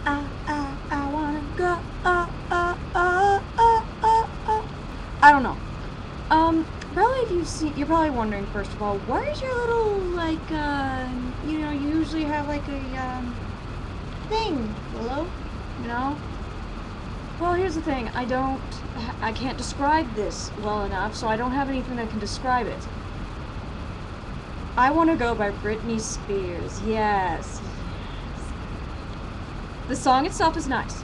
I wanna go. I don't know. Probably if you see, you're probably wondering first of all, where's your little like, you know, you usually have like a thing, Willow, you know. Well, here's the thing. I can't describe this well enough, so I don't have anything that can describe it. I Wanna Go by Britney Spears. Yes. The song itself is nice.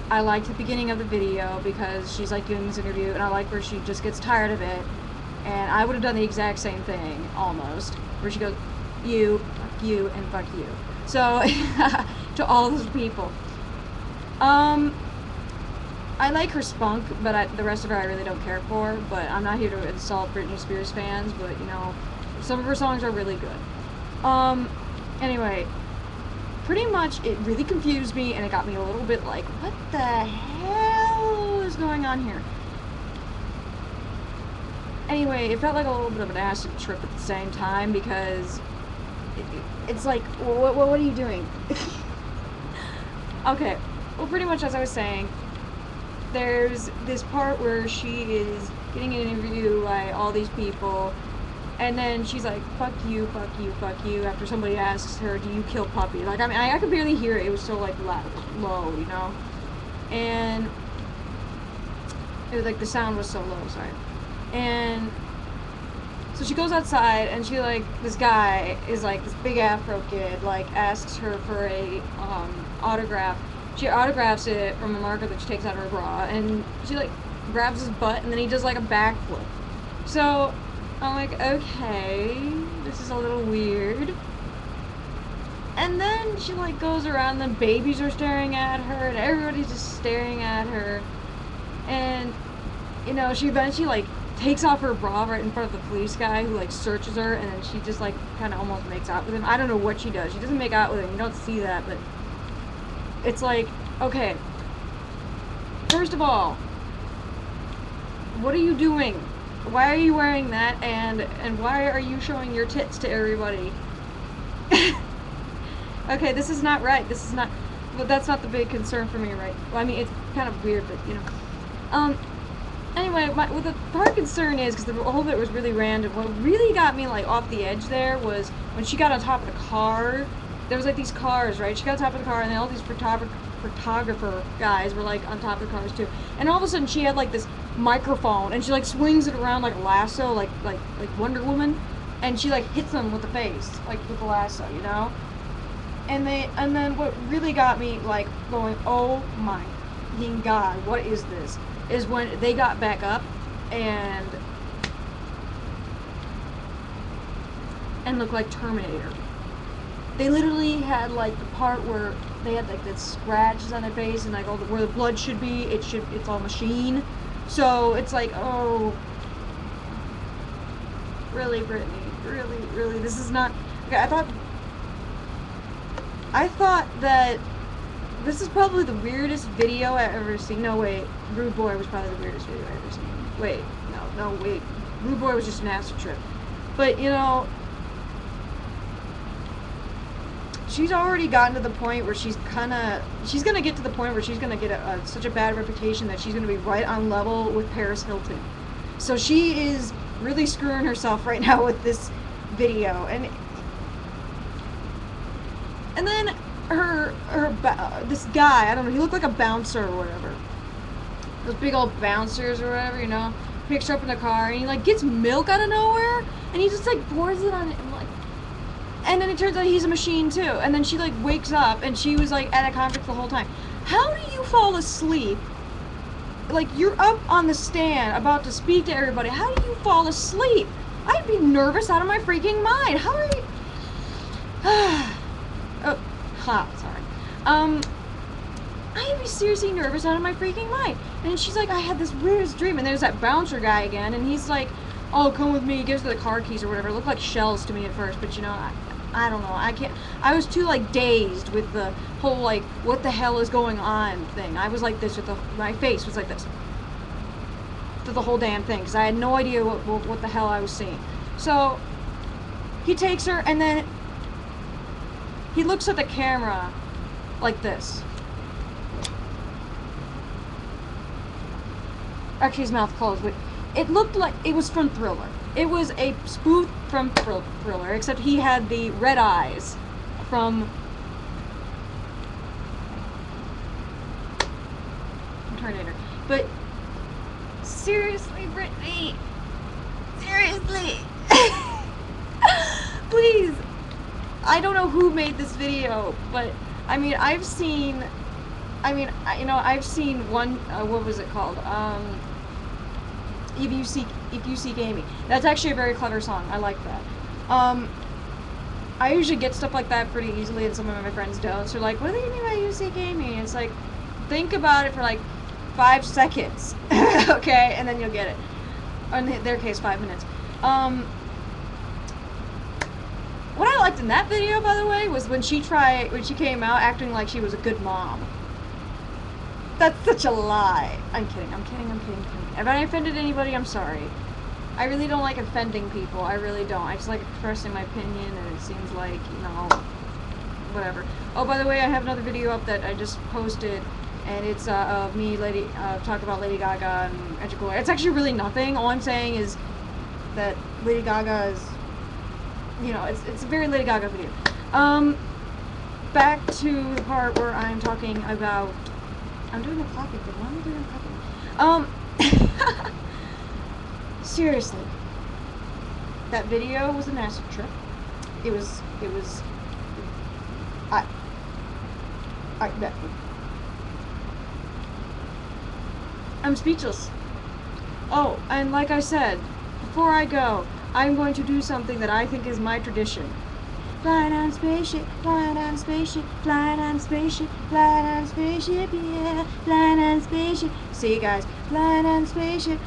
I liked the beginning of the video because she's like doing this interview, and I like where she just gets tired of it. And I would have done the exact same thing, almost, where she goes, you, and fuck you. So, to all those people. I like her spunk, but the rest of her I really don't care for. But I'm not here to insult Britney Spears fans, but, you know, some of her songs are really good. Anyway, pretty much it really confused me, and it got me a little bit like, what the hell is going on here? Anyway, it felt like a little bit of an acid trip at the same time, because it's like, what are you doing? Okay, well, pretty much as I was saying, there's this part where she is getting an interview by all these people, and then she's like, fuck you, fuck you, fuck you, after somebody asks her, do you kill puppies? Like, I mean, I could barely hear it. It was so, like, low, you know? And it was, like, the sound was so low, sorry. And so she goes outside, and she, like, this guy is, like, this big afro kid, like, asks her for a, autograph. She autographs it from a marker that she takes out of her bra, and she, like, grabs his butt, and then he does, like, a backflip. So I'm like, okay, this is a little weird. And then she, like, goes around, and babies are staring at her, and everybody's just staring at her. And, you know, she eventually, like, takes off her bra right in front of the police guy who, like, searches her, and then she just, like, kind of almost makes out with him. I don't know what she does. She doesn't make out with him. You don't see that, but it's like, okay, first of all, what are you doing? Why are you wearing that, and why are you showing your tits to everybody? Okay, this is not right. This is not, but that's not the big concern for me, right? Well, I mean, it's kind of weird, but, you know. Anyway, what the part concern is, because the whole bit was really random, what really got me, like, off the edge there was when she got on top of the car. There was, like, these cars, right? She got on top of the car, and then all these photographer guys were, like, on top of the cars, too. And all of a sudden, she had, like, this microphone, and she, like, swings it around like a lasso, like Wonder Woman, and she, like, hits them with the face, like, with the lasso, you know? And then what really got me, like, going, oh my God, what is this? Is when they got back up and looked like Terminator. They literally had, like, the part where they had, like, the scratches on their face and, like, all where the blood should be, it's all machine. So it's like, oh, really, Britney, really, this is not. Okay, I thought that this is probably the weirdest video I've ever seen. No, wait, Rude Boy was probably the weirdest video I've ever seen. Wait, wait, Rude Boy was just an acid trip. But, you know, she's already gotten to the point where she's gonna get to the point where she's gonna get such a bad reputation that she's gonna be right on level with Paris Hilton. So she is really screwing herself right now with this video, and then this guy, I don't know, he looked like a bouncer or whatever. Those big old bouncers or whatever, you know, picks her up in the car, and he, like, gets milk out of nowhere, and he just, like, pours it on it, and, like, and then it turns out he's a machine too. And then she, like, wakes up, and she was, like, at a conference the whole time. How do you fall asleep? Like, you're up on the stand about to speak to everybody. How do you fall asleep? I'd be nervous out of my freaking mind. How are you? Sorry. I'd be seriously nervous out of my freaking mind. And she's like, I had this weirdest dream. And there's that bouncer guy again, and he's like, oh, come with me. He gives her the car keys or whatever. It looked like shells to me at first, but, you know, I don't know. I was too, like, dazed with the whole, like, what the hell is going on thing. I was like this with my face was like this. To the whole damn thing, because I had no idea what the hell I was seeing. So, he takes her, and then he looks at the camera like this. Actually, his mouth closed, but it looked like it was from Thriller. It was a spoof from Thriller, except he had the red eyes from Terminator. But seriously, Britney, seriously, please. I don't know who made this video, but I mean, I've seen one. What was it called? If you seek Amy. That's actually a very clever song. I like that. I usually get stuff like that pretty easily, and some of my friends don't. So like, what do you mean by you seek Amy? It's like, think about it for like 5 seconds, okay, and then you'll get it. Or in their case, 5 minutes. What I liked in that video, by the way, was when she came out acting like she was a good mom. That's such a lie. I'm kidding. If I offended anybody, I'm sorry. I really don't like offending people. I really don't. I just like expressing my opinion, and it seems like, whatever. Oh, by the way, I have another video up that I just posted, and it's of me talking about Lady Gaga and Edgecore. It's actually really nothing. All I'm saying is that Lady Gaga is, it's a very Lady Gaga video. Back to the part where I'm talking about. I'm doing a clapping thing. Why am I doing a clapping? Seriously, that video was an acid trip. I'm speechless. Oh, and like I said, before I go, I'm going to do something that I think is my tradition. Fly down spaceship, fly down spaceship, fly down spaceship, fly down spaceship, yeah, fly down spaceship. See you guys, fly down spaceship.